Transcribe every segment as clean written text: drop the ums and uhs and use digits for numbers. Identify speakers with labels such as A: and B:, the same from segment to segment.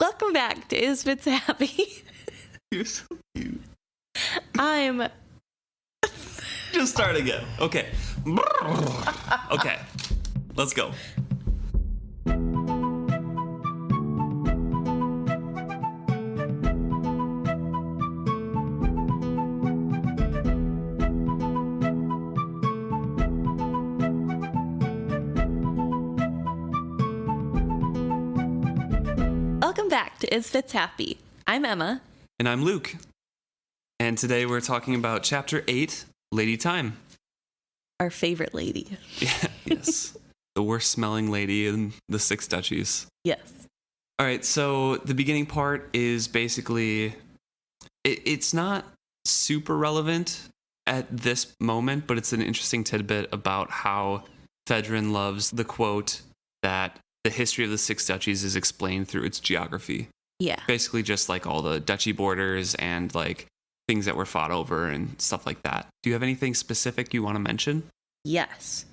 A: Welcome back to Is Fitz Happy?
B: You're so cute.
A: I'm...
B: Just start again. Okay. Okay. Let's go.
A: Welcome back to Is Fitz Happy? I'm Emma.
B: And I'm Luke. And today we're talking about Chapter 8, Lady Thyme.
A: Our favorite lady.
B: Yeah, yes. The worst smelling lady in the Six Duchies.
A: Yes.
B: All right, so the beginning part is basically... It's not super relevant at this moment, but it's an interesting tidbit about how Fedrin loves the quote that the history of the Six Duchies is explained through its geography.
A: Yeah.
B: Basically just like all the duchy borders and like things that were fought over and stuff like that. Do you have anything specific you want to mention?
A: Yes.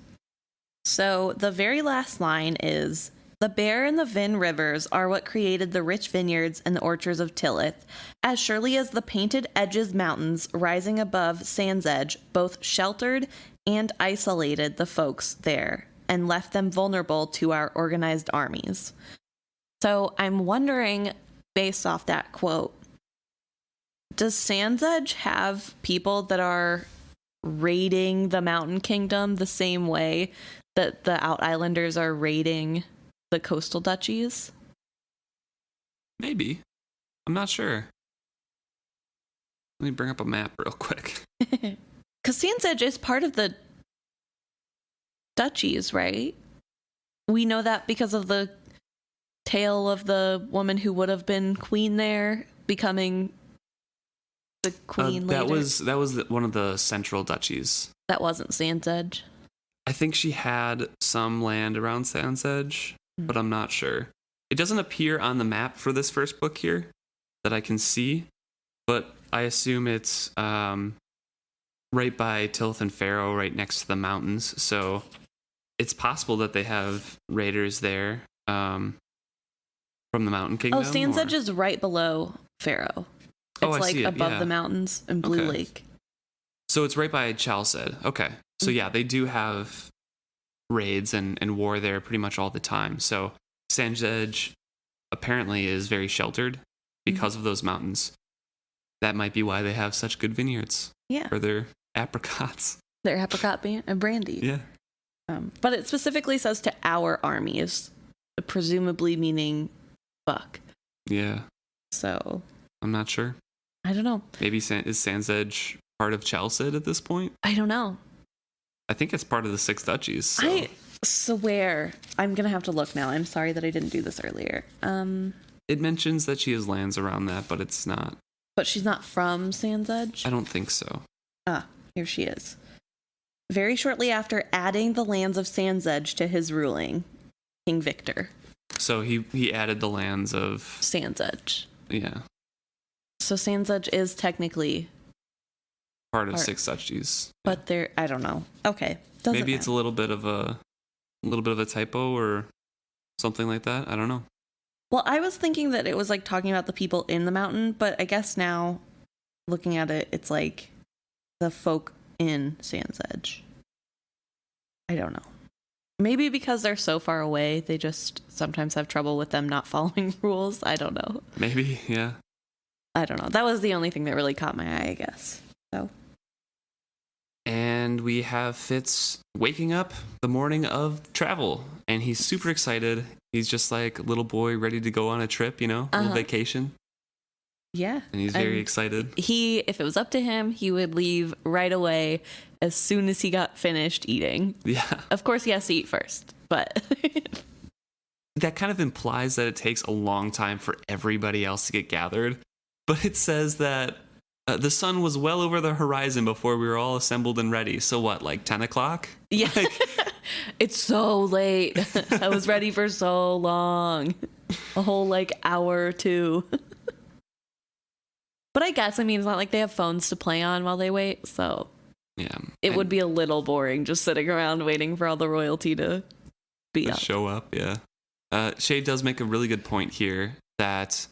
A: So the very last line is, the Bear and the Vin rivers are what created the rich vineyards and the orchards of Tillith, as surely as the painted edges mountains rising above Sand's Edge both sheltered and isolated the folks there and left them vulnerable to our organized armies. So I'm wondering, based off that quote, does Sand's Edge have people that are raiding the Mountain Kingdom the same way that the Out Islanders are raiding the coastal duchies?
B: Maybe. I'm not sure. Let me bring up a map real quick.
A: Because Sand's Edge is part of the duchies, right? We know that because of the tale of the woman who would have been queen there becoming the queen later.
B: That was one of the central duchies.
A: That wasn't Sand's Edge.
B: I think she had some land around Sand's Edge, but I'm not sure. It doesn't appear on the map for this first book here that I can see, but I assume it's right by Tillith and Pharaoh, right next to the mountains. So it's possible that they have raiders there from the Mountain Kingdom.
A: Oh, Sand's Edge is right below Pharaoh. It's
B: I see it,
A: above
B: yeah.
A: the mountains in Blue Lake.
B: So it's right by Chalced. Okay. So yeah, they do have raids and war there pretty much all the time. So Sand's Edge apparently is very sheltered because of those mountains. That might be why they have such good vineyards.
A: Yeah.
B: For their apricots.
A: Their apricot and brandy.
B: Yeah.
A: But it specifically says to our armies, presumably meaning Buck.
B: Yeah.
A: So
B: I'm not sure.
A: I don't know.
B: Maybe is Sand's Edge part of Chalced at this point?
A: I don't know.
B: I think it's part of the Six Duchies. So.
A: I swear I'm gonna have to look now. I'm sorry that I didn't do this earlier.
B: It mentions that she has lands around that, but it's not.
A: But she's not from Sand's Edge?
B: I don't think so.
A: Ah, here she is. Very shortly after adding the lands of Sand's Edge to his ruling, King Victor.
B: So he added the lands of
A: Sand's Edge.
B: Yeah.
A: So Sand's Edge is technically
B: part of Six Duchies.
A: But there, I don't know. Okay.
B: Maybe it's a little bit of a typo or something like that. I don't know.
A: Well, I was thinking that it was like talking about the people in the mountain, but I guess now looking at it, it's like the folk in Sand's Edge. I don't know. Maybe because they're so far away, they just sometimes have trouble with them not following rules. I don't know.
B: Maybe, yeah.
A: I don't know. That was the only thing that really caught my eye, I guess. So.
B: And we have Fitz waking up the morning of travel, and he's super excited. He's just like a little boy ready to go on a trip, a little vacation.
A: Yeah.
B: And he's very excited.
A: If it was up to him, he would leave right away as soon as he got finished eating.
B: Yeah.
A: Of course, he has to eat first, but...
B: That kind of implies that it takes a long time for everybody else to get gathered. But it says that the sun was well over the horizon before we were all assembled and ready. So what, like 10 o'clock?
A: Yeah. It's so late. I was ready for so long. A whole hour or two. But I guess, it's not like they have phones to play on while they wait, so
B: yeah,
A: it would be a little boring just sitting around waiting for all the royalty to be up.
B: Show up, yeah. Shay does make a really good point here that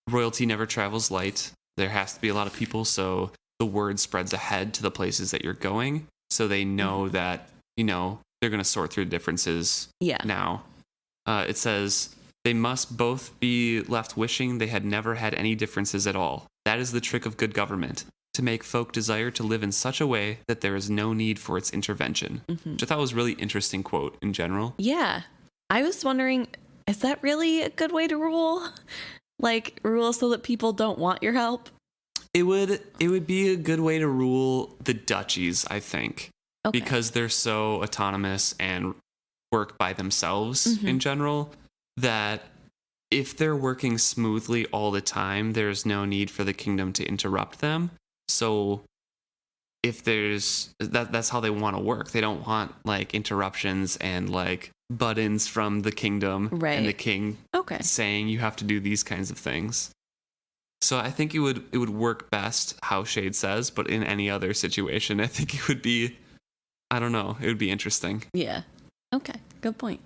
B: royalty never travels light. There has to be a lot of people, so the word spreads ahead to the places that you're going, so they know that, you know, they're going to sort through differences now. It says, they must both be left wishing they had never had any differences at all. That is the trick of good government, to make folk desire to live in such a way that there is no need for its intervention. Which I thought was a really interesting quote in general.
A: Yeah. I was wondering, is that really a good way to rule? Like, rule so that people don't want your help?
B: It would be a good way to rule the duchies, I think.
A: Okay.
B: Because they're so autonomous and work by themselves in general, that if they're working smoothly all the time, there's no need for the kingdom to interrupt them. So if there's that's how they want to work. They don't want like interruptions and like buttons from the kingdom and the king saying you have to do these kinds of things. So I think it would work best how Shade says, but in any other situation, I think it would be, I don't know, it would be interesting.
A: Yeah. Okay. Good point.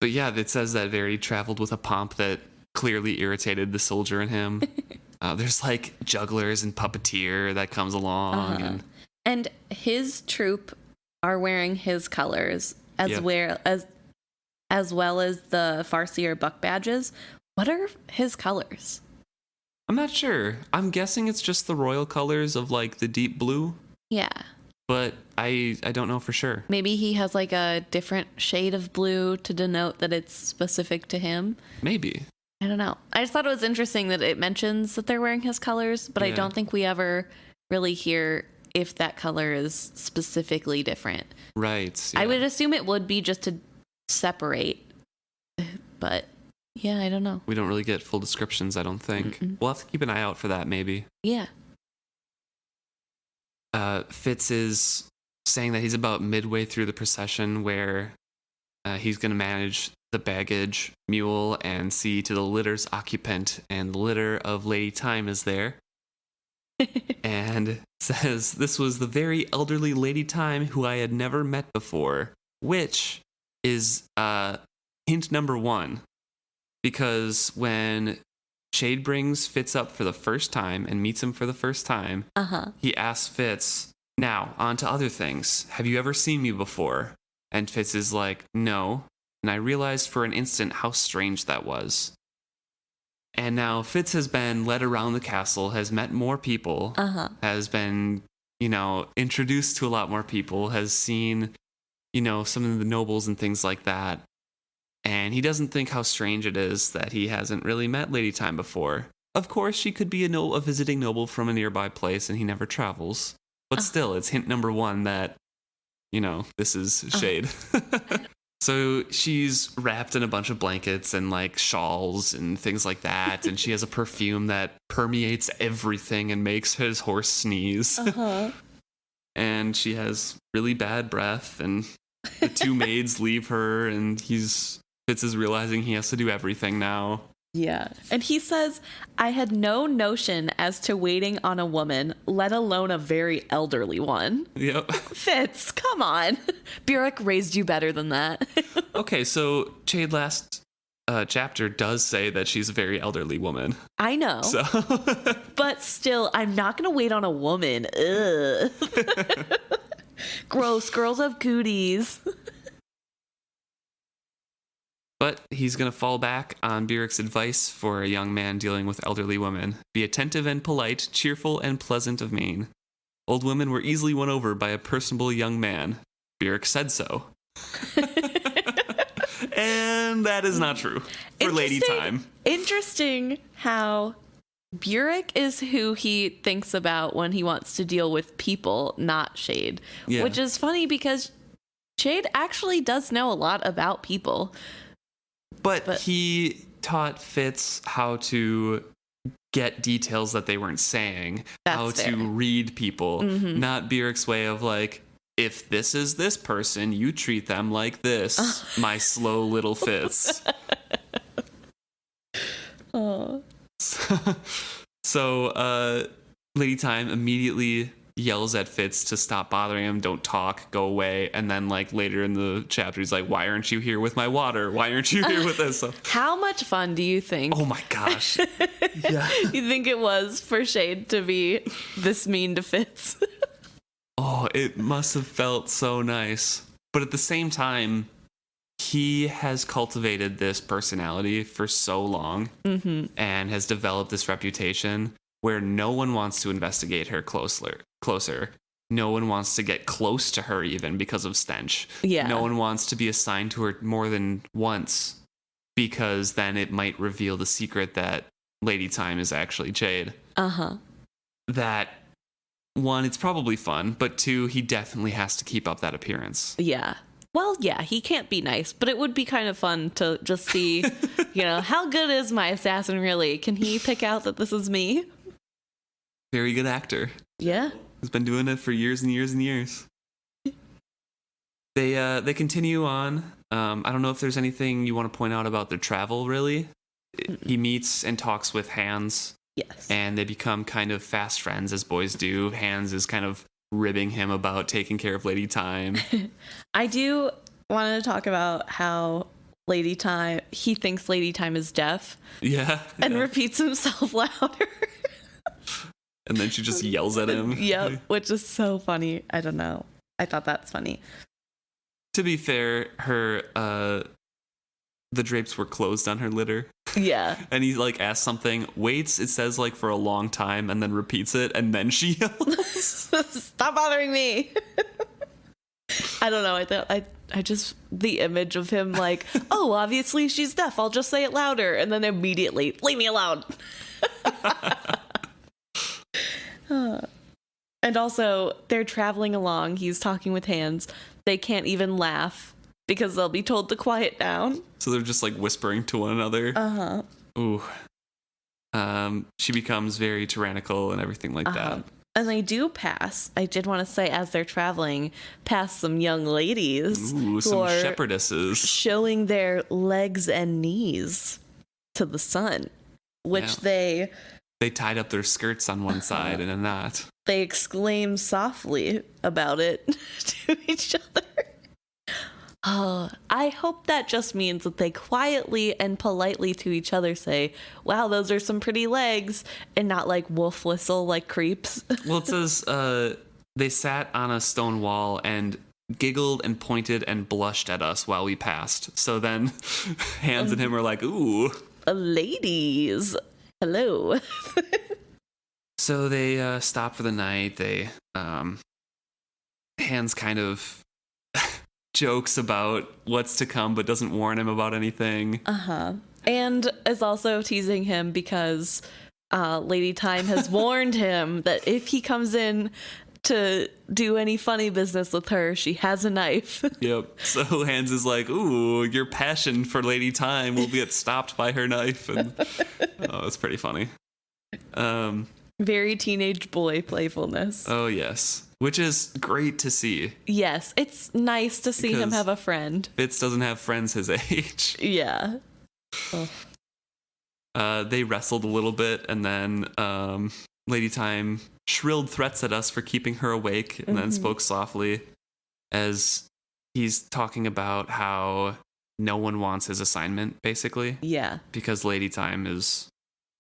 B: But yeah, it says that Verity traveled with a pomp that clearly irritated the soldier in him. There's like jugglers and puppeteer that comes along.
A: And his troop are wearing his colors as well as the Farseer buck badges. What are his colors?
B: I'm not sure. I'm guessing it's just the royal colors of like the deep blue.
A: Yeah.
B: But I don't know for sure.
A: Maybe he has like a different shade of blue to denote that it's specific to him.
B: Maybe.
A: I don't know. I just thought it was interesting that it mentions that they're wearing his colors, but I don't think we ever really hear if that color is specifically different.
B: Right. Yeah.
A: I would assume it would be just to separate, but yeah, I don't know.
B: We don't really get full descriptions, I don't think. We'll have to keep an eye out for that, maybe.
A: Yeah.
B: Fitz is saying that he's about midway through the procession where he's going to manage the baggage mule and see to the litter's occupant, and the litter of Lady Thyme is there. And says, this was the very elderly Lady Thyme who I had never met before, which is hint number 1. Because when Shade brings Fitz up for the first time and meets him for the first time, he asks Fitz, now, on to other things. Have you ever seen me before? And Fitz is like, no. And I realized for an instant how strange that was. And now Fitz has been led around the castle, has met more people, has been, introduced to a lot more people, has seen, some of the nobles and things like that. And he doesn't think how strange it is that he hasn't really met Lady Thyme before. Of course, she could be a visiting noble from a nearby place and he never travels. But still, it's hint number 1 that, this is Shade. So she's wrapped in a bunch of blankets and like shawls and things like that. And she has a perfume that permeates everything and makes his horse sneeze. And she has really bad breath, and the 2 maids leave her, and Fitz is realizing he has to do everything now.
A: Yeah. And he says, I had no notion as to waiting on a woman, let alone a very elderly one.
B: Yep.
A: Fitz, come on. Burek raised you better than that.
B: Okay, so Shade last chapter does say that she's a very elderly woman.
A: I know.
B: So.
A: But still, I'm not going to wait on a woman. Ugh. Gross. Girls have cooties.
B: But he's going to fall back on Burek's advice for a young man dealing with elderly women. Be attentive and polite, cheerful and pleasant of mien. Old women were easily won over by a personable young man. Burek said so. And that is not true for Lady Thyme.
A: Interesting how Burek is who he thinks about when he wants to deal with people, not Shade. Yeah. Which is funny because Shade actually does know a lot about people.
B: But he taught Fitz how to get details that they weren't saying, how to read people, not Burek's way of like, if this is this person, you treat them like this, my slow little Fitz.
A: Oh.
B: So Lady Thyme immediately yells at Fitz to stop bothering him, don't talk, go away. And then like later in the chapter, he's like, why aren't you here with my water? Why aren't you here with this? So,
A: how much fun do you think?
B: oh my gosh. Yeah.
A: You think it was for Shade to be this mean to Fitz?
B: Oh, it must have felt so nice. But at the same time, he has cultivated this personality for so long and has developed this reputation where no one wants to investigate her closer. No one wants to get close to her even because of stench.
A: Yeah.
B: No one wants to be assigned to her more than once because then it might reveal the secret that Lady Thyme is actually Jade. That, one, it's probably fun, but two, he definitely has to keep up that appearance.
A: Yeah. Well, yeah, he can't be nice, but it would be kind of fun to just see, how good is my assassin really? Can he pick out that this is me?
B: Very good actor.
A: Yeah.
B: He's been doing it for years and years and years. They continue on. I don't know if there's anything you want to point out about their travel, really. He meets and talks with Hans.
A: Yes.
B: And they become kind of fast friends, as boys do. Hans is kind of ribbing him about taking care of Lady Thyme.
A: I do want to talk about how Lady Thyme, he thinks Lady Thyme is deaf.
B: Yeah.
A: And repeats himself louder.
B: And then she just yells at him.
A: Yep, which is so funny. I don't know. I thought that's funny.
B: To be fair, the drapes were closed on her litter.
A: Yeah.
B: And he like asks something, waits, it says like for a long time, and then repeats it, and then she yells.
A: Stop bothering me. I don't know. I just, the image of him like, oh, obviously she's deaf. I'll just say it louder. And then immediately, leave me alone. And also, they're traveling along. He's talking with Hans. They can't even laugh because they'll be told to quiet down.
B: So they're just like whispering to one another. Ooh. She becomes very tyrannical and everything like that.
A: And they do pass, I did want to say, as they're traveling, past some young ladies.
B: Ooh, some shepherdesses.
A: Showing their legs and knees to the sun, which they
B: tied up their skirts on one side in a knot.
A: They exclaim softly about it to each other. Oh, I hope that just means that they quietly and politely to each other say, wow, those are some pretty legs, and not like wolf whistle like creeps.
B: Well, it says they sat on a stone wall and giggled and pointed and blushed at us while we passed. So then Hans and him are like, ooh.
A: Ladies, hello.
B: So they stop for the night. They Hans kind of jokes about what's to come, but doesn't warn him about anything.
A: And is also teasing him because Lady Thyme has warned him that if he comes in to do any funny business with her, she has a knife.
B: Yep. So Hans is like, ooh, your passion for Lady Thyme will get stopped by her knife. And it's pretty funny.
A: Very teenage boy playfulness.
B: Oh, yes. Which is great to see.
A: Yes, it's nice to see him have a friend.
B: Fitz doesn't have friends his age.
A: Yeah.
B: They wrestled a little bit, and then Lady Thyme shrilled threats at us for keeping her awake, and then spoke softly as he's talking about how no one wants his assignment, basically.
A: Yeah.
B: Because Lady Thyme is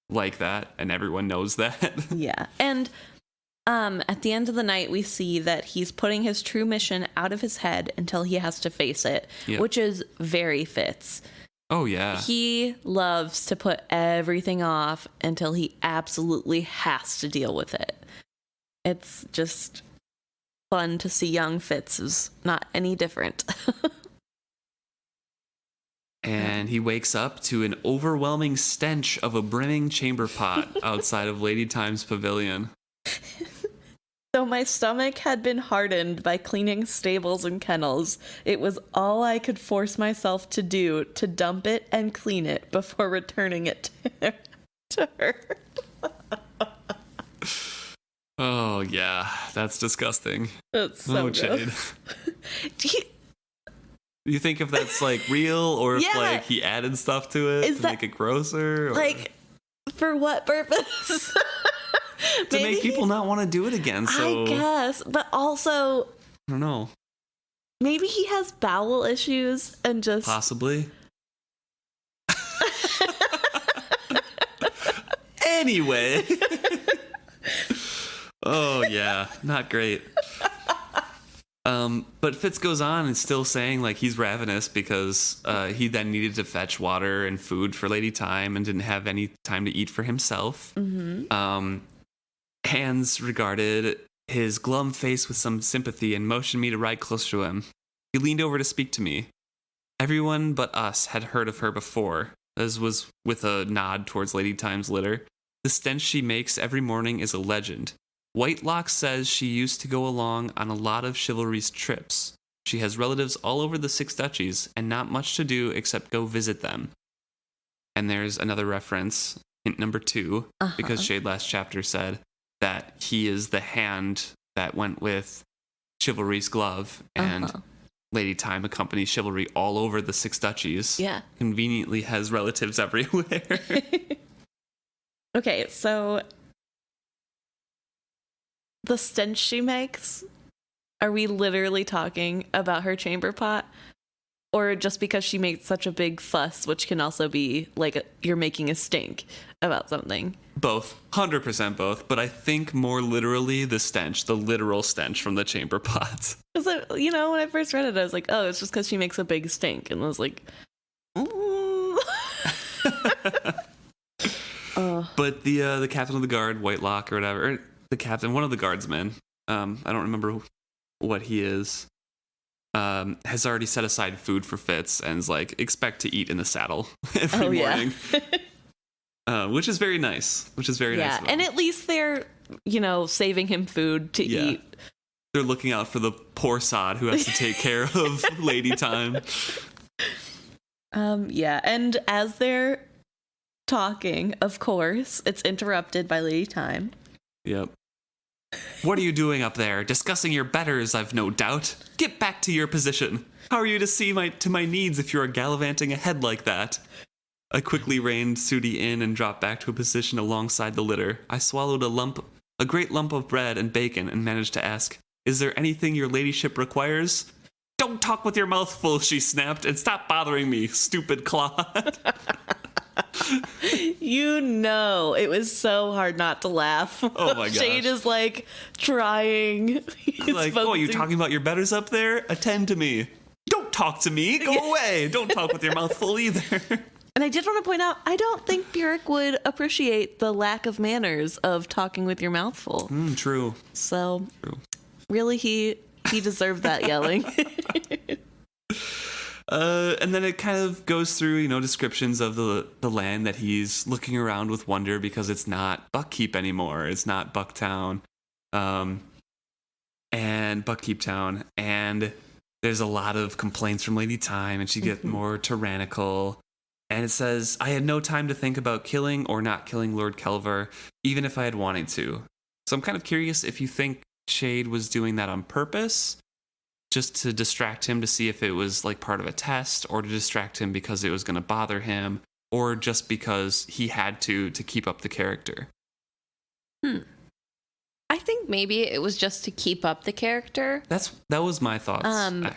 B: like that, and everyone knows that.
A: Yeah. And at the end of the night, we see that he's putting his true mission out of his head until he has to face it, which is very Fitz.
B: Oh, yeah.
A: He loves to put everything off until he absolutely has to deal with it. It's just fun to see young Fitz is not any different.
B: And he wakes up to an overwhelming stench of a brimming chamber pot outside of Lady Thyme's pavilion.
A: Though my stomach had been hardened by cleaning stables and kennels, it was all I could force myself to do to dump it and clean it before returning it to her.
B: Oh, yeah. That's disgusting.
A: That's so
B: Jade. You think if that's like real or if like he added stuff to it to make it grosser? Or?
A: Like, for what purpose?
B: to make people not want to do it again. So
A: I guess, but also,
B: I don't know.
A: maybe he has bowel issues and just
B: Possibly. Anyway. Oh, yeah. Not great. But Fitz goes on and still saying like he's ravenous because he then needed to fetch water and food for Lady Thyme and didn't have any time to eat for himself. Hans regarded his glum face with some sympathy and motioned me to ride closer to him. He leaned over to speak to me. Everyone but us had heard of her before, as was with a nod towards Lady Thyme's litter. The stench she makes every morning is a legend. Whitelock says she used to go along on a lot of chivalry's trips. She has relatives all over the Six Duchies and not much to do except go visit them. And there's another reference, hint number 2, because Shade last chapter said that he is the hand that went with chivalry's glove, and Lady Thyme accompanies chivalry all over the Six Duchies.
A: Yeah.
B: Conveniently has relatives everywhere.
A: Okay, so the stench she makes, are we literally talking about her chamber pot? Or just because she makes such a big fuss, which can also be like you're making a stink about something?
B: Both. 100% both. But I think more literally the stench, the literal stench from the chamber pot.
A: So, when I first read it, I was like, oh, it's just because she makes a big stink. And I was like,
B: But the captain of the guard, Whitelock or whatever, or the captain, one of the guardsmen, I don't remember what he is, has already set aside food for Fitz and is like, expect to eat in the saddle every morning. Which is very nice. Nice.
A: Yeah, and at least they're, saving him food to eat.
B: They're looking out for the poor sod who has to take care of Lady Thyme.
A: And as they're talking, of course, it's interrupted by Lady Thyme.
B: Yep. What are you doing up there? Discussing your betters, I've no doubt. Get back to your position. How are you to see to my needs if you are gallivanting ahead like that? I quickly reined Sudi in and dropped back to a position alongside the litter. I swallowed a great lump of bread and bacon and managed to ask, "Is there anything your ladyship requires?" "Don't talk with your mouth full," she snapped, "and stop bothering me, stupid clod."
A: It was so hard not to laugh.
B: Oh my gosh.
A: Shade is like trying.
B: Like, oh, you talking about your betters up there? Attend to me. Don't talk to me. Go away. Don't talk with your mouth full either.
A: And I did want to point out, I don't think Bjork would appreciate the lack of manners of talking with your mouth full.
B: True.
A: So, really, he deserved that yelling.
B: And then it kind of goes through, descriptions of the land that he's looking around with wonder because it's not Buckkeep anymore. It's not Bucktown, and Buckkeep Town. And there's a lot of complaints from Lady Thyme, and she gets more tyrannical. And it says, "I had no time to think about killing or not killing Lord Kelvar, even if I had wanted to." So I'm kind of curious if you think Shade was doing that on purpose, just to distract him to see if it was like part of a test, or to distract him because it was going to bother him, or just because he had to keep up the character.
C: I think maybe it was just to keep up the character.
B: That was my thoughts.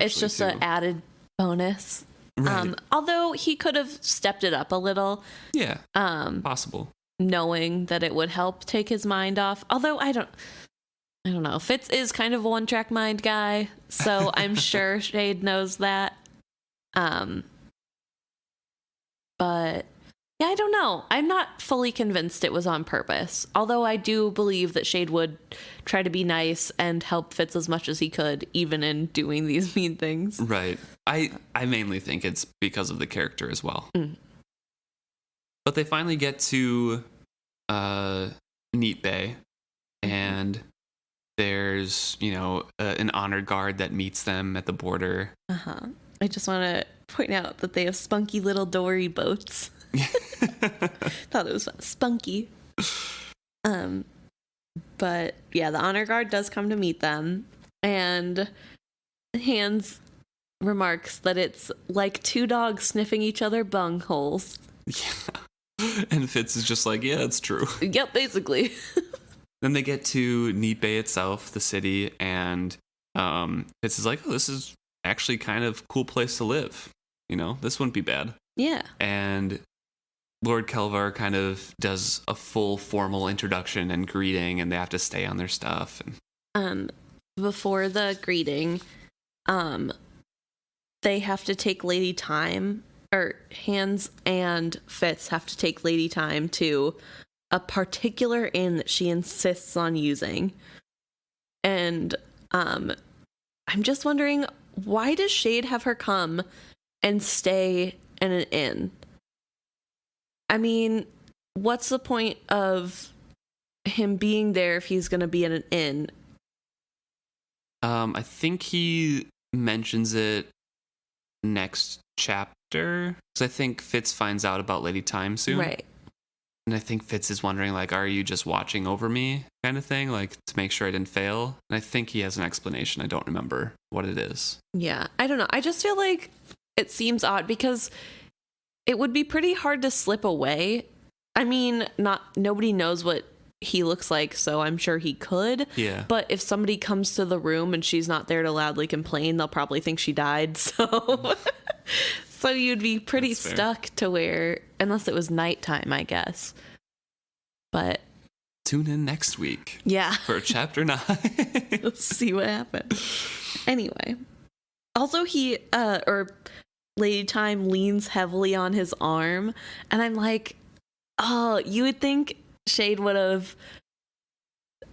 A: It's just an added bonus.
B: Right.
A: Although he could have stepped it up a little.
B: Yeah. Possible.
A: Knowing that it would help take his mind off. Although I don't know. Fitz is kind of a one-track mind guy, so I'm sure Shade knows that. But yeah, I don't know. I'm not fully convinced it was on purpose. Although I do believe that Shade would try to be nice and help Fitz as much as he could, even in doing these mean things.
B: Right. I mainly think it's because of the character as well. But they finally get to Neat Bay, and there's, an honored guard that meets them at the border.
A: I just want to point out that they have spunky little dory boats. Thought it was spunky. But yeah, the honor guard does come to meet them, and Hans remarks that it's like two dogs sniffing each other bungholes.
B: Yeah. And Fitz is just like, yeah, it's true.
A: Yep, basically.
B: Then they get to Neat Bay itself, the city, and Fitz is like, oh, this is actually kind of cool place to live. You know, this wouldn't be bad.
A: Yeah.
B: And Lord Kelvar kind of does a full formal introduction and greeting, and they have to stay on their stuff. And
A: before the greeting, they have to take Lady Thyme, or Hands and Fitz have to take Lady Thyme to a particular inn that she insists on using. And I'm just wondering, why does Shade have her come and stay in an inn? I mean, what's the point of him being there if he's going to be in an inn?
B: I think he mentions it next chapter, because I think Fitz finds out about Lady Thyme soon.
A: Right.
B: And I think Fitz is wondering, like, are you just watching over me kind of thing, like, to make sure I didn't fail? And I think he has an explanation. I don't remember what it is.
A: Yeah, I don't know. I just feel like it seems odd because it would be pretty hard to slip away. I mean, nobody knows what he looks like, so I'm sure he could.
B: Yeah.
A: But if somebody comes to the room and she's not there to loudly complain, they'll probably think she died. So so you'd be pretty stuck to where, unless it was nighttime, I guess. But
B: tune in next week.
A: Yeah.
B: For chapter 9.
A: Let's see what happens. Anyway. Also, Lady Thyme leans heavily on his arm, and I'm like, oh, you would think Shade would have,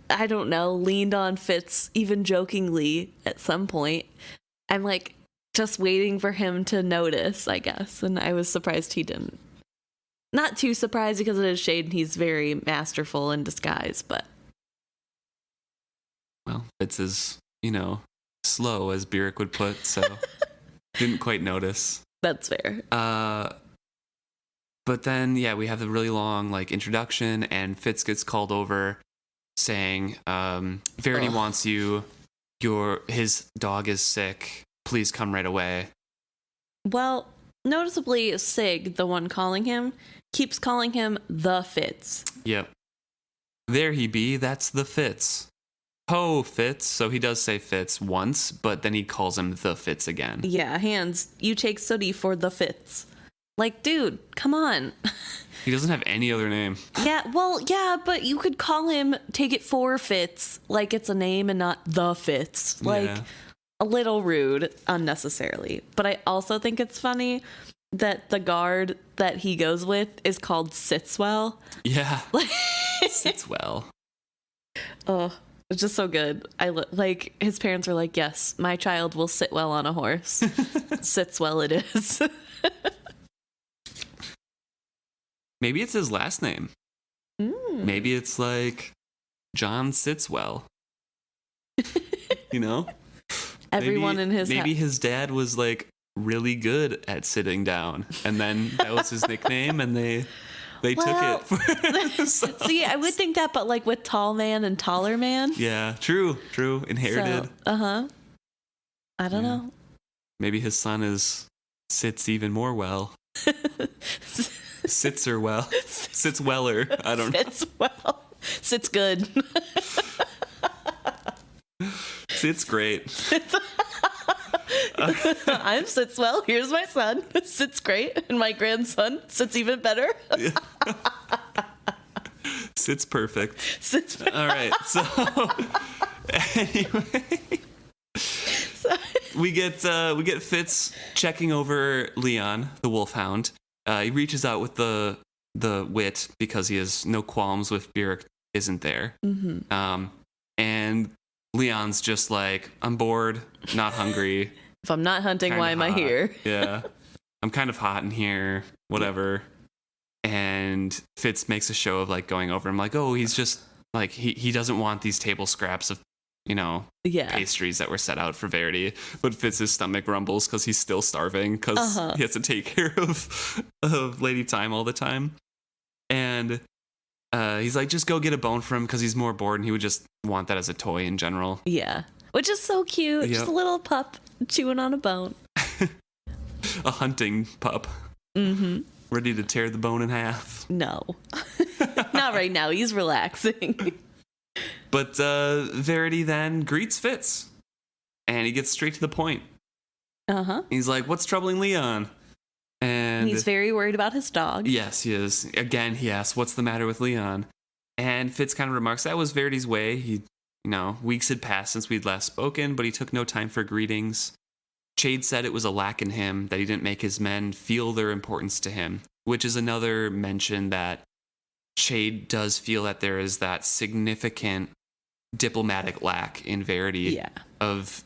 A: I don't know, leaned on Fitz even jokingly at some point. I'm like just waiting for him to notice, I guess, and I was surprised he didn't. Not too surprised because it is Shade and he's very masterful in disguise, but
B: well, Fitz is, slow, as Byrrc would put, so didn't quite notice.
A: That's fair.
B: But then, yeah, we have the really long, introduction, and Fitz gets called over saying, Verity wants you. His dog is sick. Please come right away.
A: Well, noticeably, Sig, the one calling him, keeps calling him the Fitz.
B: Yep. There he be. That's the Fitz. Ho, Fitz. So he does say Fitz once, but then he calls him the Fitz again.
A: Yeah, Hands, you take Sooty for the Fitz. Like, dude, come on.
B: He doesn't have any other name.
A: Yeah, but you could call him Take It For Fitz, like it's a name and not the Fitz. A little rude, unnecessarily. But I also think it's funny that the guard that he goes with is called Sitswell.
B: Yeah. Sitswell.
A: Oh, it's just so good. His parents were like, yes, my child will sit well on a horse. Sitswell it is.
B: Maybe it's his last name. Maybe it's like John Sitswell.
A: Everyone in his
B: maybe his dad was really good at sitting down, and then that was his nickname, and they took it for
A: See, I would think that, but with tall man and taller man.
B: Yeah, true. Inherited.
A: So, I don't know.
B: Maybe his son sits even more well. Sits weller. I don't know.
A: Sits well. Sits good.
B: Sits great.
A: I'm sits well. Here's my son. Sits great. And my grandson sits even better.
B: Sits perfect.
A: Sits perfect.
B: All right. So anyway, we get Fitz checking over Leon, the wolfhound. He reaches out with the wit because he has no qualms with Byrrc isn't there. Mm-hmm. And Leon's just like, I'm bored, not hungry.
A: If I'm not hunting, why am I here?
B: Yeah. I'm kind of hot in here, whatever. And Fitz makes a show of going over. I'm like, oh, he's just he doesn't want these table scraps of, pastries that were set out for Verity. But Fitz's stomach rumbles because he's still starving because he has to take care of Lady Thyme all the time. And he's like, just go get a bone for him because he's more bored and he would just want that as a toy in general.
A: Yeah. Which is so cute. Yep. Just a little pup chewing on a bone.
B: A hunting pup.
A: Mm-hmm.
B: Ready to tear the bone in half.
A: No. Not right now. He's relaxing.
B: But Verity then greets Fitz, and he gets straight to the point. He's like, "What's troubling Leon?" And
A: he's very worried about his dog.
B: Yes, he is. Again, he asks, "What's the matter with Leon?" And Fitz kind of remarks that was Verity's way. He, weeks had passed since we'd last spoken, but he took no time for greetings. Chade said it was a lack in him that he didn't make his men feel their importance to him, which is another mention that Chade does feel that there is that significant diplomatic lack in Verity of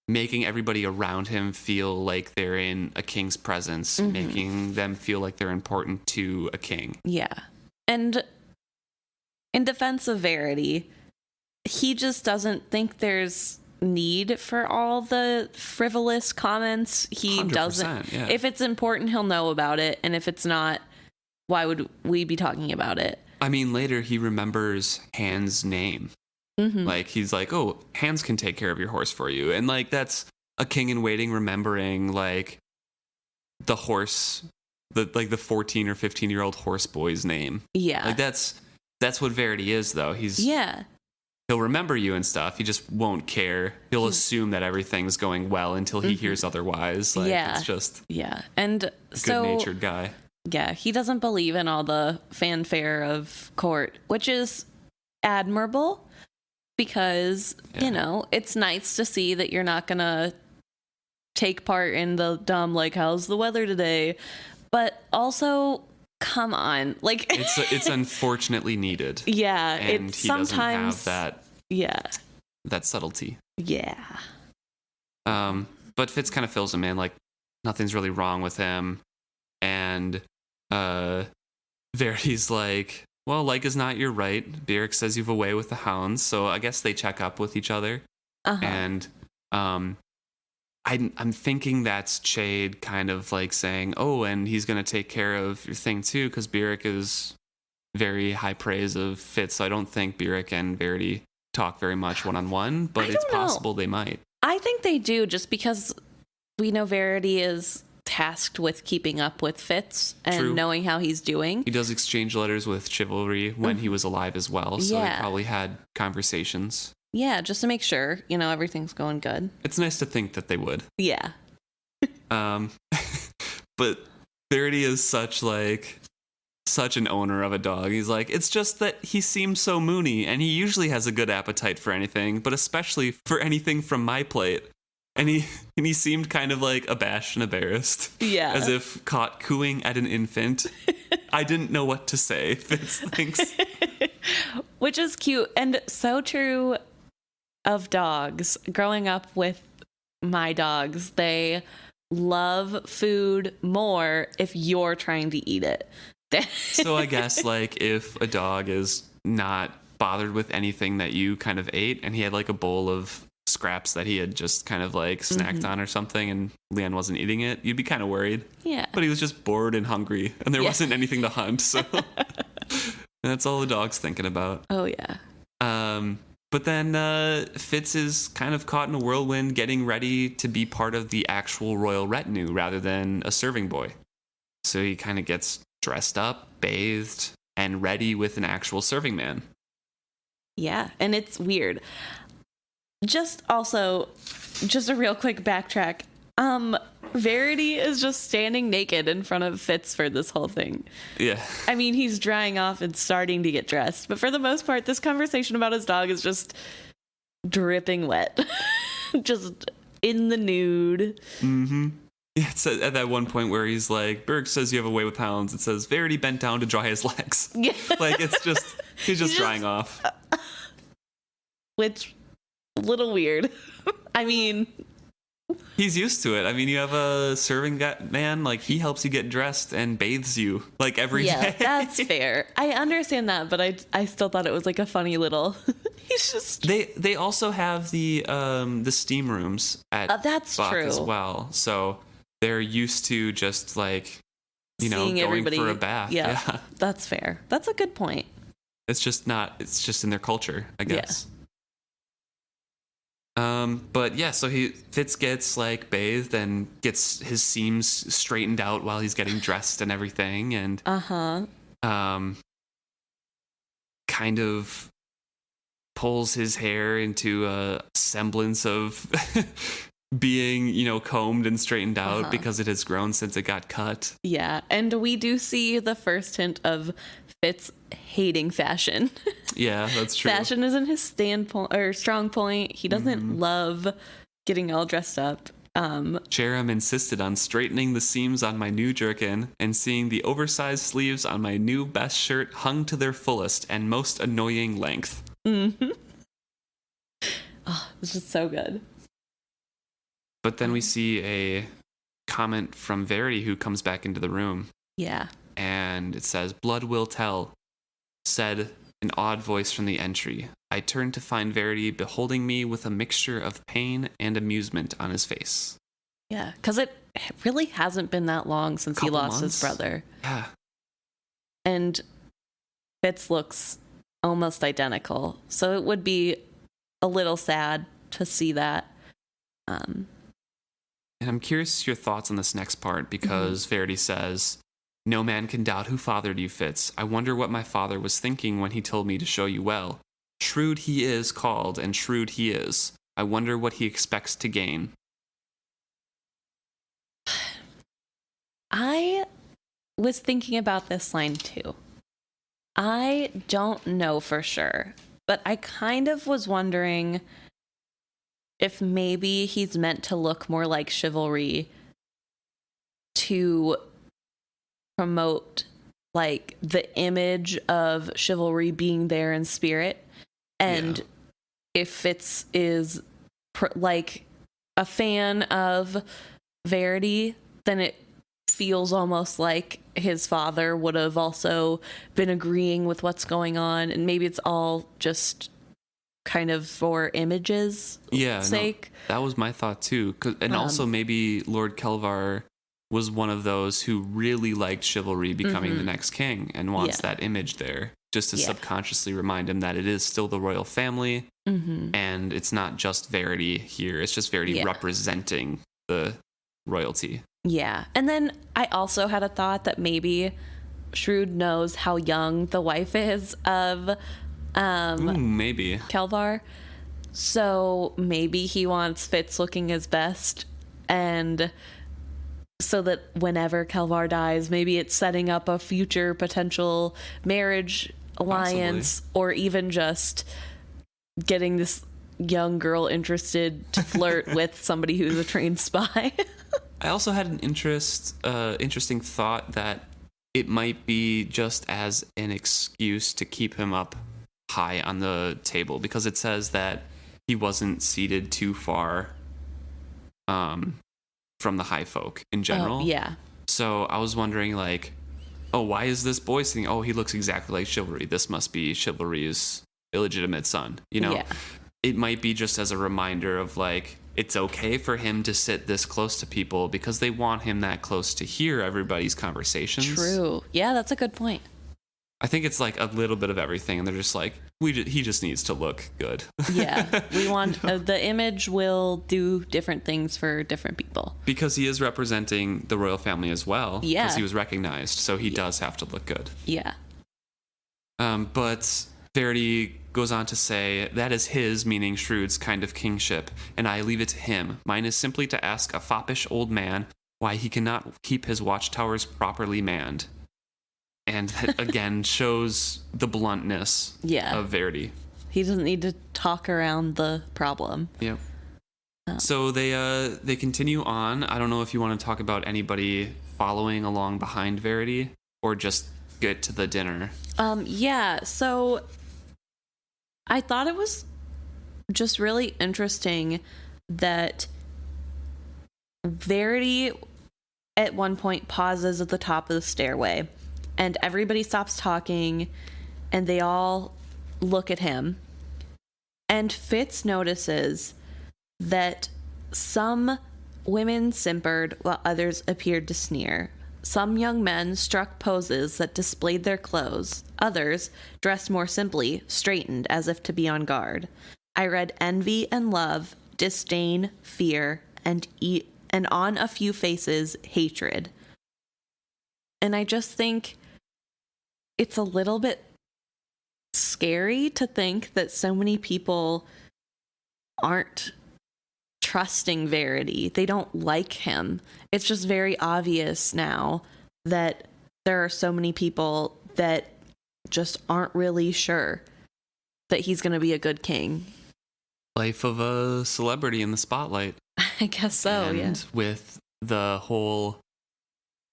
B: making everybody around him feel like they're in a king's presence, making them feel like they're important to a king.
A: Yeah. And in defense of Verity, he just doesn't think there's need for all the frivolous comments. He doesn't.
B: Yeah.
A: If it's important, he'll know about it. And if it's not, why would we be talking about it?
B: I mean, later he remembers Han's name. Like, he's like, "Oh, Hans can take care of your horse for you." And, like, that's a king in waiting remembering, like, the horse, the 14 or 15-year-old horse boy's name.
A: Yeah.
B: Like, that's what Verity is, though. He'll remember you and stuff. He just won't care. He'll assume that everything's going well until he hears otherwise. Like, it's just
A: and
B: a good-natured guy.
A: Yeah, he doesn't believe in all the fanfare of court, which is admirable. Because, it's nice to see that you're not going to take part in the dumb, like, how's the weather today? But also, come on. Like,
B: it's unfortunately needed.
A: Yeah.
B: And he doesn't have that.
A: Yeah.
B: That subtlety.
A: Yeah.
B: But Fitz kind of fills him in, like, nothing's really wrong with him. And Verity's like, "Well, like is not your right. Beric says you've away with the hounds," so I guess they check up with each other. And I'm thinking that's Chade kind of like saying, "Oh, and he's going to take care of your thing too," because Beric is very high praise of Fitz. So I don't think Beric and Verity talk very much one-on-one, but it's possible they might.
A: I think they do, just because we know Verity is tasked with keeping up with Fitz and knowing how he's doing.
B: He does exchange letters with Chivalry when he was alive as well, so they probably had conversations.
A: Yeah, just to make sure, everything's going good.
B: It's nice to think that they would.
A: Yeah.
B: But Verity is such an owner of a dog. He's like, "It's just that he seems so moony, and he usually has a good appetite for anything, but especially for anything from my plate." And he seemed kind of like abashed and embarrassed.
A: Yeah.
B: As if caught cooing at an infant. I didn't know what to say, Fitz thinks.
A: Which is cute and so true of dogs. Growing up with my dogs, they love food more if you're trying to eat it.
B: So I guess, like, if a dog is not bothered with anything that you kind of ate, and he had like a bowl of scraps that he had just kind of like snacked on or something, and Leon wasn't eating it, you'd be kind of worried.
A: Yeah.
B: But he was just bored and hungry, and there wasn't anything to hunt, so that's all the dog's thinking about.
A: Oh yeah.
B: But then Fitz is kind of caught in a whirlwind, getting ready to be part of the actual royal retinue rather than a serving boy. So he kind of gets dressed up, bathed, and ready with an actual serving man.
A: Yeah, and it's weird. Just a real quick backtrack. Verity is just standing naked in front of Fitz for this whole thing.
B: Yeah.
A: I mean, he's drying off and starting to get dressed, but for the most part, this conversation about his dog is just dripping wet. Just in the nude.
B: Mm-hmm. Yeah, it's at that one point where he's like, "Berg says you have a way with hounds." It says, "Verity bent down to dry his legs."
A: Yeah.
B: Like, it's just, he's just drying off.
A: Which, a little weird. I mean...
B: He's used to it. I mean, you have a serving man, like, he helps you get dressed and bathes you, like, every day.
A: Yeah, that's fair. I understand that, but I still thought it was, like, a funny little... He's just...
B: They also have the steam rooms at
A: that's
B: Bach
A: true.
B: as well, so they're used to just, like,
A: seeing
B: going
A: everybody
B: for a bath.
A: Yeah, that's fair. That's a good point.
B: It's just in their culture, I guess. Yeah. But yeah, so Fitz gets like bathed and gets his seams straightened out while he's getting dressed and everything, and kind of pulls his hair into a semblance of being, combed and straightened out because it has grown since it got cut.
A: Yeah, and we do see the first hint of Fitz hating fashion.
B: Yeah, that's true.
A: Fashion isn't his strong point. He doesn't love getting all dressed up.
B: Jerem insisted on straightening the seams on my new jerkin and seeing the oversized sleeves on my new best shirt hung to their fullest and most annoying length.
A: Mm-hmm. Oh, this is so good.
B: But then we see a comment from Verity, who comes back into the room.
A: Yeah.
B: And it says, "Blood will tell," said an odd voice from the entry. I turned to find Verity beholding me with a mixture of pain and amusement on his face.
A: Yeah, because it really hasn't been that long since he lost his brother.
B: Yeah.
A: And Fitz looks almost identical. So it would be a little sad to see that.
B: And I'm curious your thoughts on this next part, because Verity says, "No man can doubt who fathered you, Fitz. I wonder what my father was thinking when he told me to show you well. Shrewd he is called, and shrewd he is. I wonder what he expects to gain."
A: I was thinking about this line too. I don't know for sure, but I kind of was wondering if maybe he's meant to look more like chivalry to promote like the image of chivalry being there in spirit. And if Fitz is like a fan of Verity, then it feels almost like his father would have also been agreeing with what's going on, and maybe it's all just kind of for images sake.
B: No, that was my thought too. And also maybe Lord Kelvar was one of those who really liked chivalry becoming the next king and wants that image there just to subconsciously remind him that it is still the royal family, and it's not just Verity here. It's just Verity representing the royalty.
A: Yeah. And then I also had a thought that maybe Shrewd knows how young the wife is of
B: maybe
A: Kelvar. So maybe he wants Fitz looking his best, and so that whenever Kelvar dies, maybe it's setting up a future potential marriage alliance, or even just getting this young girl interested to flirt with somebody who's a trained spy.
B: I also had an interesting thought that it might be just as an excuse to keep him up high on the table, because it says that he wasn't seated too far from the high folk in general.
A: Yeah.
B: So I was wondering, like, why is this boy sitting? Oh, he looks exactly like Chivalry. This must be Chivalry's illegitimate son. It might be just as a reminder of, like, it's okay for him to sit this close to people because they want him that close to hear everybody's conversations.
A: True. Yeah, that's a good point.
B: I think it's like a little bit of everything, and they're just like, he just needs to look good.
A: Yeah, we want the image will do different things for different people.
B: Because he is representing the royal family as well.
A: Yeah.
B: Because he was recognized, so he does have to look good.
A: Yeah.
B: But Verity goes on to say, that is his, meaning Shrewd's, kind of kingship, and I leave it to him. Mine is simply to ask a foppish old man why he cannot keep his watchtowers properly manned. And that, again, shows the bluntness of Verity.
A: He doesn't need to talk around the problem.
B: Yep. So they continue on. I don't know if you want to talk about anybody following along behind Verity, or just get to the dinner.
A: Yeah, so I thought it was just really interesting that Verity at one point pauses at the top of the stairway, and everybody stops talking and they all look at him. And Fitz notices that some women simpered while others appeared to sneer. Some young men struck poses that displayed their clothes. Others, dressed more simply, straightened as if to be on guard. I read envy and love, disdain, fear, and on a few faces, hatred. And I just think it's a little bit scary to think that so many people aren't trusting Verity. They don't like him. It's just very obvious now that there are so many people that just aren't really sure that he's going to be a good king.
B: Life of a celebrity in the spotlight.
A: I guess so,
B: And with the whole,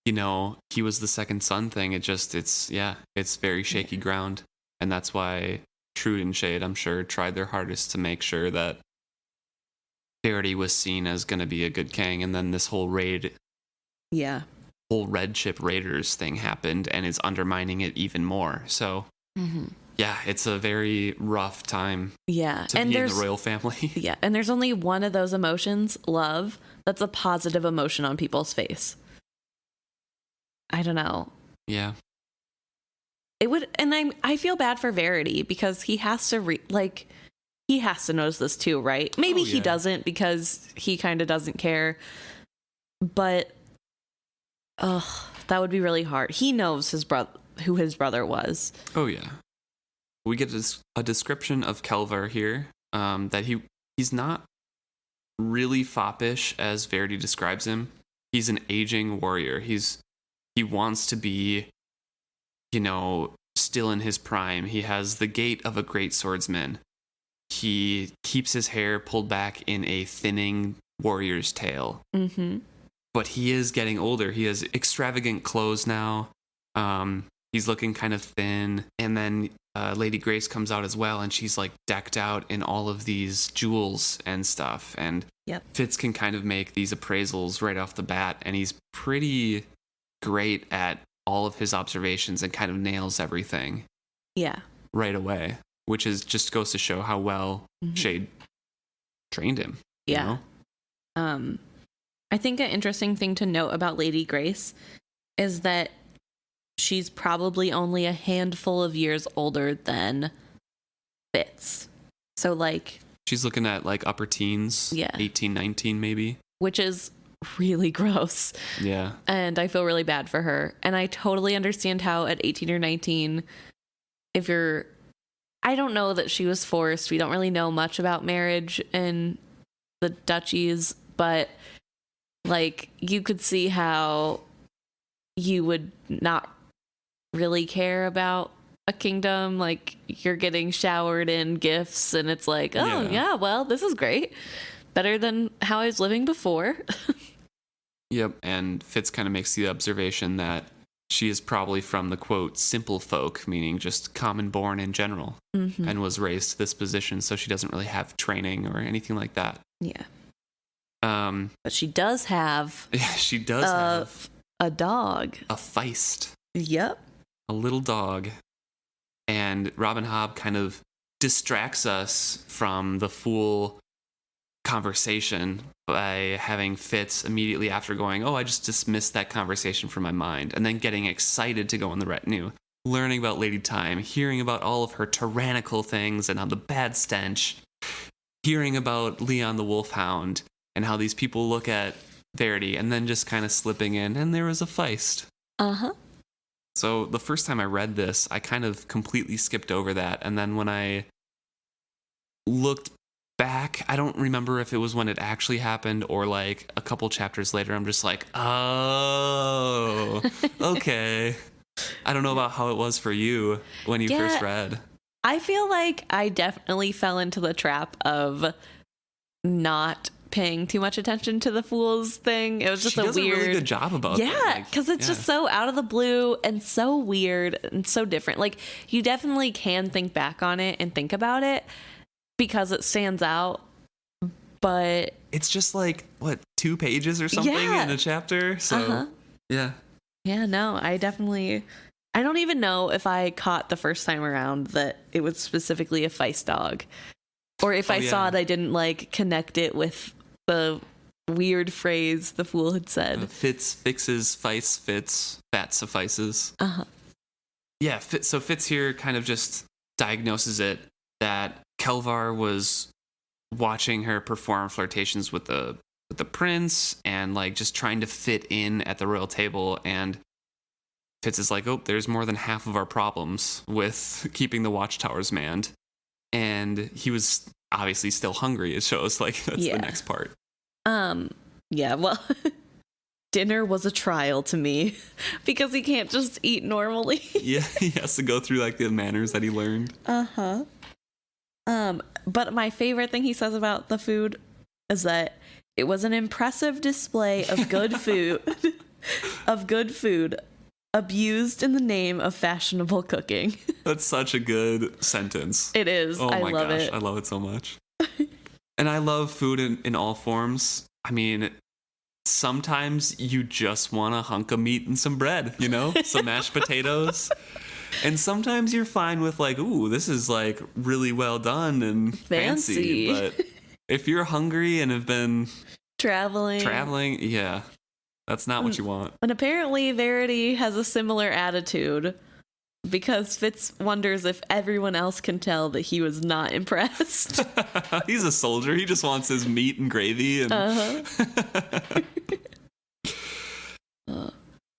B: he was the second son thing, it's very shaky ground. And that's why Trude and Shade, I'm sure, tried their hardest to make sure that Verity was seen as going to be a good king. And then this whole red chip raiders thing happened and is undermining it even more. So it's a very rough time to be in the royal family.
A: Yeah, and there's only one of those emotions, love, that's a positive emotion on people's face. I don't know.
B: Yeah.
A: It would, and I feel bad for Verity because he has to he has to notice this too, right? Maybe he doesn't because he kind of doesn't care. But that would be really hard. He knows who his brother was.
B: Oh yeah. We get a description of Kelvar here, that he's not really foppish as Verity describes him. He's an aging warrior. He wants to be, still in his prime. He has the gait of a great swordsman. He keeps his hair pulled back in a thinning warrior's tail. Mm-hmm. But he is getting older. He has extravagant clothes now. He's looking kind of thin. And then Lady Grace comes out as well, and she's like decked out in all of these jewels and stuff. And Fitz can kind of make these appraisals right off the bat, and he's pretty great at all of his observations and kind of nails everything. Yeah. Right away, which just goes to show how well Shade trained him.
A: Yeah. I think an interesting thing to note about Lady Grace is that she's probably only a handful of years older than Fitz. So
B: she's looking at upper teens, 18, 19 maybe. Which
A: is really gross.
B: Yeah.
A: And I feel really bad for her. And I totally understand how at 18 or 19, I don't know that she was forced. We don't really know much about marriage in the duchies, but you could see how you would not really care about a kingdom. You're getting showered in gifts and it's well, this is great. Better than how I was living before.
B: Yep. And Fitz kind of makes the observation that she is probably from the quote simple folk, meaning just common born in general, and was raised to this position, so she doesn't really have training or anything like that.
A: Yeah. But she does have have a dog.
B: A feist.
A: Yep.
B: A little dog. And Robin Hobb kind of distracts us from the full conversation by having Fitz immediately after going, I just dismissed that conversation from my mind, and then getting excited to go in the retinue, learning about Lady Thyme, hearing about all of her tyrannical things and on the bad stench, hearing about Leon the Wolfhound and how these people look at Verity, and then just kind of slipping in, and there was a feist. So the first time I read this, I kind of completely skipped over that, and then when I looked back, I don't remember if it was when it actually happened or a couple chapters later. I'm just like, oh, okay. I don't know about how it was for you when you first read.
A: I feel like I definitely fell into the trap of not paying too much attention to the fools thing. It was just
B: she does a really good job about that.
A: Yeah, because it's just so out of the blue and so weird and so different. You definitely can think back on it and think about it because it stands out, but
B: it's just 2 pages or something in a chapter. So yeah,
A: no, I don't even know if I caught the first time around that it was specifically a feist dog, or if I saw it, I didn't so it with the weird phrase the fool had said.
B: Fitz fixes, feist fits, that suffices. Yeah, so Fitz here kind of just diagnoses it that Kelvar was watching her perform flirtations with the prince and just trying to fit in at the royal table, and Fitz is like, oh, there's more than half of our problems with keeping the watchtowers manned. And he was obviously still hungry. It shows like that's the next part.
A: Yeah, well, dinner was a trial to me because he can't just eat normally.
B: Yeah, he has to go through like the manners that he learned.
A: But my favorite thing he says about the food is that it was an impressive display of good food, abused in the name of fashionable cooking.
B: That's such a good sentence.
A: It is.
B: Oh my
A: love
B: gosh,
A: it.
B: I love it so much. And I love food in all forms. I mean, sometimes you just want a hunk of meat and some bread, you know, some mashed potatoes. And sometimes you're fine with like, ooh, this is like really well done and fancy. But if you're hungry and have been traveling, yeah, that's not what you want.
A: And apparently Verity has a similar attitude because Fitz wonders if everyone else can tell that he was not impressed.
B: He's a soldier. He just wants his meat and gravy. And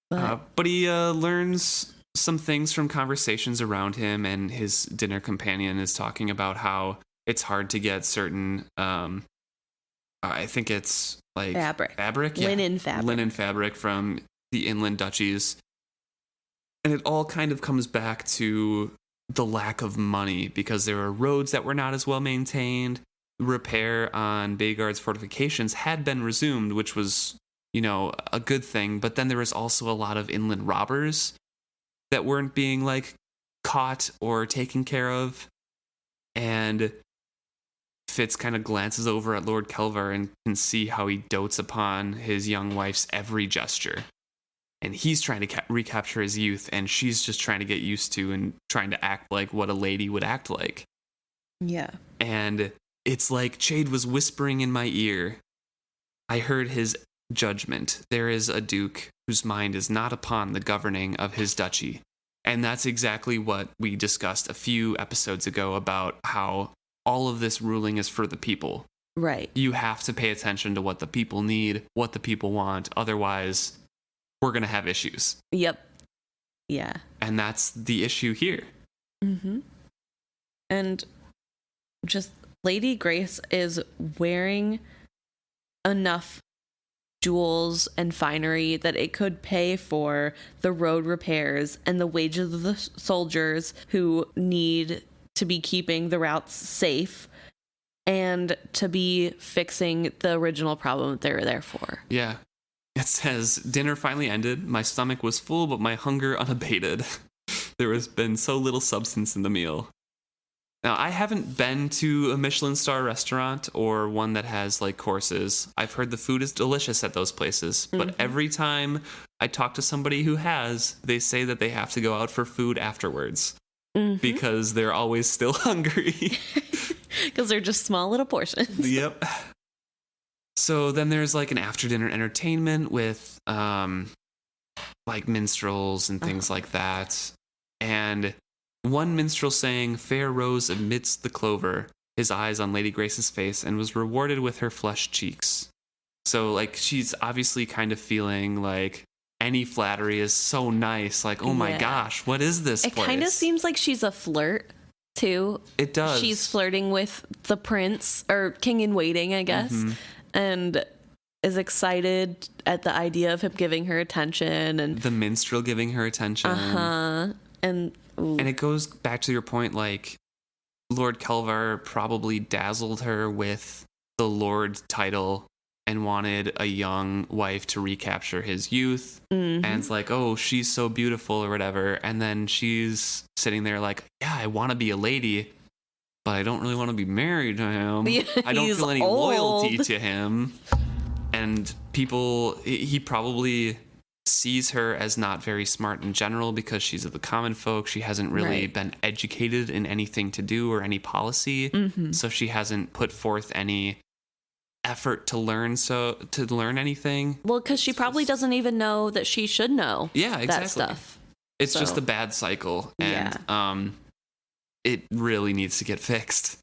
B: but he learns some things from conversations around him, and his dinner companion is talking about how it's hard to get certain I think it's like fabric, yeah. Linen fabric from the inland duchies. And it all kind of comes back to the lack of money because there were roads that were not as well maintained. Repair on Bagard's fortifications had been resumed, which was, you know, a good thing. But then there was also a lot of inland robbers that weren't being like caught or taken care of. And Fitz kind of glances over at Lord Kelvar and can see how he dotes upon his young wife's every gesture. And he's trying to recapture his youth, and she's just trying to get used to and trying to act like what a lady would act like.
A: Yeah.
B: And it's like Chade was whispering in my ear. I heard his judgment. There is a duke whose mind is not upon the governing of his duchy. And that's exactly what we discussed a few episodes ago about how all of this ruling is for the people.
A: Right.
B: You have to pay attention to what the people need, what the people want. Otherwise, we're going to have issues.
A: Yep. Yeah.
B: And that's the issue here.
A: Mm-hmm. And just Lady Grace is wearing enough jewels and finery that it could pay for the road repairs and the wages of the soldiers who need to be keeping the routes safe and to be fixing the original problem that they were there for.
B: Yeah. It says, dinner finally ended. My stomach was full, but my hunger unabated. There has been so little substance in the meal. Now, I haven't been to a Michelin star restaurant or one that has like courses. I've heard the food is delicious at those places, but every time I talk to somebody who has, they say that they have to go out for food afterwards because they're always still hungry.
A: Because they're just small little portions.
B: Yep. So then there's like an after dinner entertainment with like minstrels and things like that. And one minstrel sang, "Fair rose amidst the clover," his eyes on Lady Grace's face, and was rewarded with her flushed cheeks. So like she's obviously kind of feeling like any flattery is so nice. Like, oh my gosh, what is this place?
A: It kind of seems like she's a flirt too.
B: It does.
A: She's flirting with the prince or king in waiting, I guess. And is excited at the idea of him giving her attention and
B: the minstrel giving her attention.
A: And
B: it goes back to your point, like Lord Kelvar probably dazzled her with the Lord title and wanted a young wife to recapture his youth. And it's like, oh, she's so beautiful or whatever. And then she's sitting there like, yeah, I want to be a lady, but I don't really want to be married to him. I don't feel any loyalty to him. And he probably sees her as not very smart in general because she's of the common folk. She hasn't really been educated in anything to do or any policy. So she hasn't put forth any effort to learn anything.
A: Well, because she probably doesn't even know that she should know that stuff.
B: It's just a bad cycle. And it really needs to get fixed.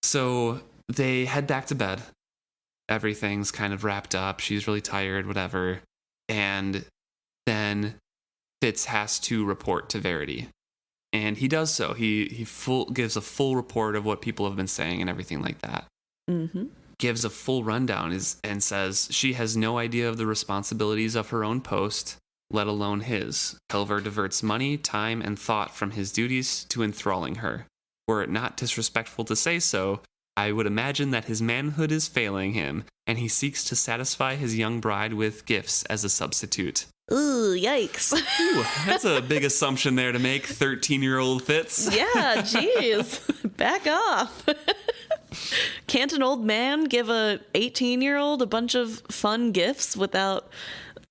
B: So they head back to bed. Everything's kind of wrapped up. She's really tired, whatever. And then Fitz has to report to Verity. And he does so. He gives a full report of what people have been saying and everything like that.
A: Mm-hmm.
B: Gives a full rundown and says she has no idea of the responsibilities of her own post, let alone his. Kelver diverts money, time, and thought from his duties to enthralling her. Were it not disrespectful to say so, I would imagine that his manhood is failing him, and he seeks to satisfy his young bride with gifts as a substitute.
A: Ooh, yikes.
B: Ooh, that's a big assumption there to make, 13-year-old Fitz.
A: Yeah, jeez. Back off. Can't an old man give a 18-year-old a bunch of fun gifts without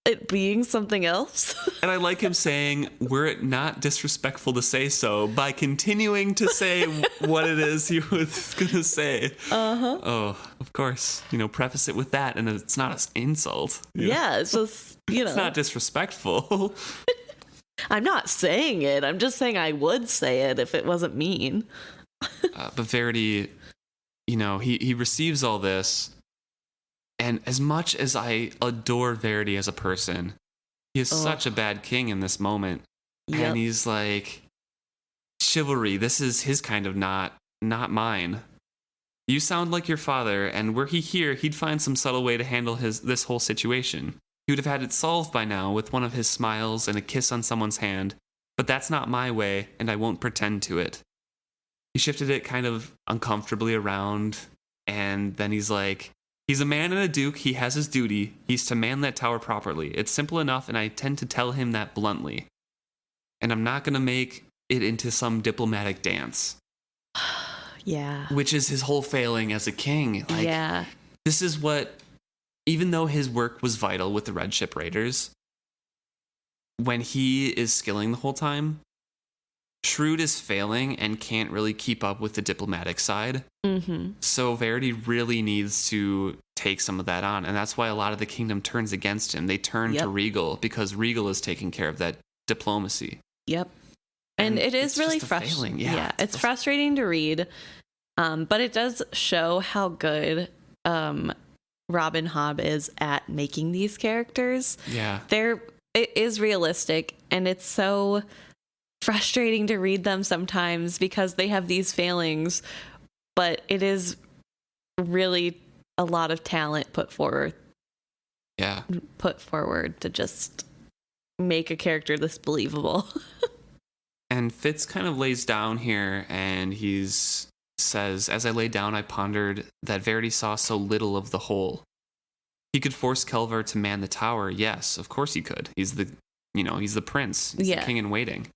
A: it being something else?
B: And I like him saying, were it not disrespectful to say so, by continuing to say what it is he was going to say.
A: Uh-huh.
B: Oh, of course. Preface it with that, and it's not an insult.
A: Yeah, it's just,
B: It's not disrespectful.
A: I'm not saying it. I'm just saying I would say it if it wasn't mean.
B: But Verity, he receives all this. And as much as I adore Verity as a person, he is such a bad king in this moment.
A: Yep.
B: And he's like, chivalry, this is his kind of not mine. You sound like your father, and were he here, he'd find some subtle way to handle this whole situation. He would have had it solved by now with one of his smiles and a kiss on someone's hand. But that's not my way, and I won't pretend to it. He shifted it kind of uncomfortably around, and then he's like, he's a man and a duke. He has his duty. He's to man that tower properly. It's simple enough, and I tend to tell him that bluntly. And I'm not going to make it into some diplomatic dance.
A: Yeah.
B: Which is his whole failing as a king.
A: Yeah.
B: This is what, even though his work was vital with the Red Ship Raiders, when he is skilling the whole time, Shrewd is failing and can't really keep up with the diplomatic side.
A: Mm-hmm.
B: So Verity really needs to take some of that on. And that's why a lot of the kingdom turns against him. They turn to Regal because Regal is taking care of that diplomacy.
A: Yep. And it is really frustrating. Yeah, it's frustrating to read. But it does show how good Robin Hobb is at making these characters.
B: Yeah.
A: It is realistic, and it's so frustrating to read them sometimes because they have these failings, but it is really a lot of talent put forward to just make a character this believable.
B: And Fitz kind of lays down here, and says, as I lay down, I pondered that Verity saw so little of the whole. He could force Kelver to man the tower. Yes, of course he could. He's the prince. He's the king in waiting.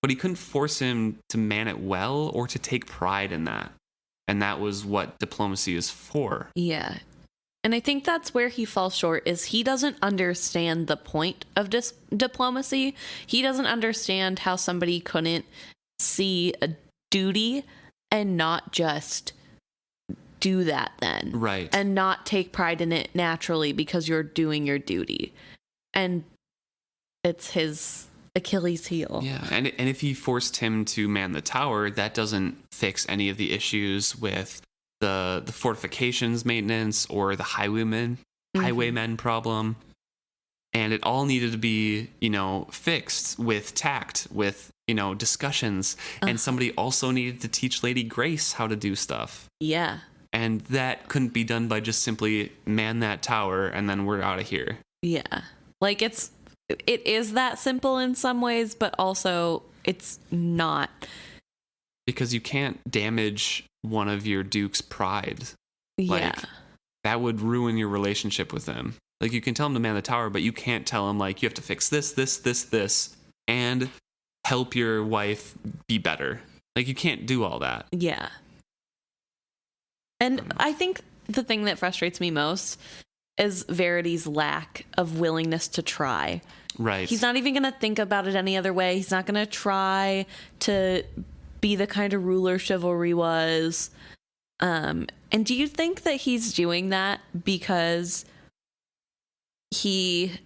B: But he couldn't force him to man it well or to take pride in that. And that was what diplomacy is for.
A: Yeah. And I think that's where he falls short, is he doesn't understand the point of diplomacy. He doesn't understand how somebody couldn't see a duty and not just do that then.
B: Right.
A: And not take pride in it naturally because you're doing your duty. And it's his Achilles heel.
B: Yeah, and if he forced him to man the tower, that doesn't fix any of the issues with the fortifications maintenance or the highwaymen problem. And it all needed to be, fixed with tact, with, discussions. And somebody also needed to teach Lady Grace how to do stuff.
A: Yeah.
B: And that couldn't be done by just simply man that tower and then we're out of here.
A: Yeah. Like it is that simple in some ways, but also it's not.
B: Because you can't damage one of your duke's pride.
A: Yeah.
B: That would ruin your relationship with them. Like, you can tell him to man the tower, but you can't tell him, you have to fix this, and help your wife be better. You can't do all that.
A: Yeah. And I think the thing that frustrates me most is Verity's lack of willingness to try.
B: Right.
A: He's not even going to think about it any other way. He's not going to try to be the kind of ruler chivalry was. And do you think that he's doing that because he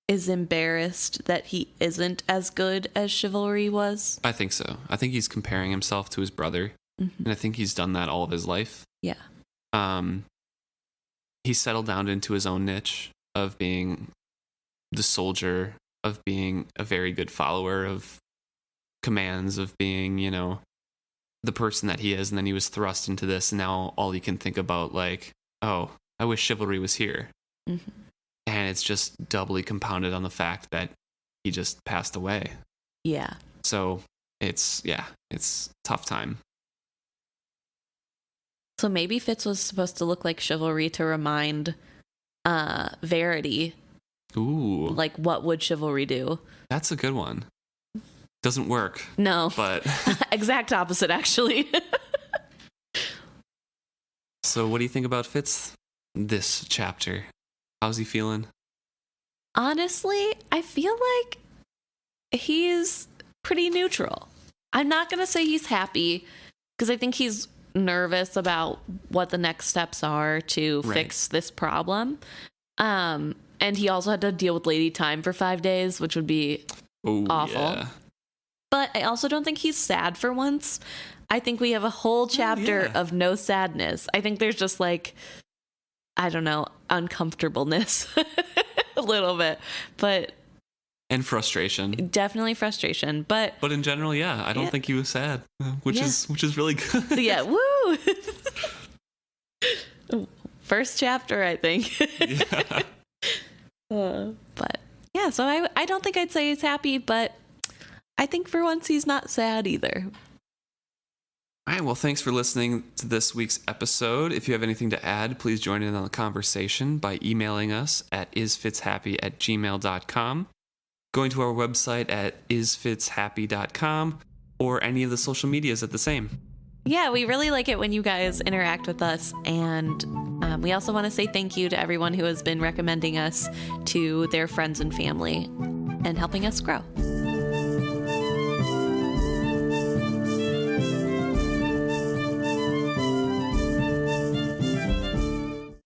A: is embarrassed that he isn't as good as chivalry was?
B: I think so. I think he's comparing himself to his brother. Mm-hmm. And I think he's done that all of his life.
A: Yeah.
B: He settled down into his own niche of being the soldier of being a very good follower of commands, of being, you know, the person that he is. And then he was thrust into this. And now all he can think about, like, oh, I wish chivalry was here.
A: Mm-hmm.
B: And it's just doubly compounded on the fact that he just passed away.
A: Yeah.
B: So it's tough time.
A: So maybe Fitz was supposed to look like chivalry to remind Verity,
B: Ooh,
A: like, what would chivalry do?
B: that's a good one. Doesn't work,
A: No.
B: but
A: Exact opposite, actually.
B: so what do you think about Fitz this chapter? How's he feeling?
A: Honestly, I feel like he's pretty neutral. I'm not going to say he's happy because I think he's nervous about what the next steps are to fix this problem. And he also had to deal with Lady Thyme for 5 days, which would be awful.
B: Yeah.
A: But I also don't think he's sad for once. I think we have a whole chapter of no sadness. I think there's just, like, I don't know, uncomfortableness a little bit, but
B: And frustration.
A: definitely frustration. But
B: But in general, yeah, I don't think he was sad, which is really good.
A: yeah, woo! First chapter, I think.
B: Yeah.
A: But yeah, so I don't think I'd say he's happy, but I think for once he's not sad either.
B: All right, well, thanks for listening to this week's episode. If you have anything to add, please join in on the conversation by emailing us at isfitshappy@gmail.com, going to our website at isfitshappy.com, or any of the social medias at the same.
A: Yeah, we really like it when you guys interact with us, and we also want to say thank you to everyone who has been recommending us to their friends and family and helping us grow.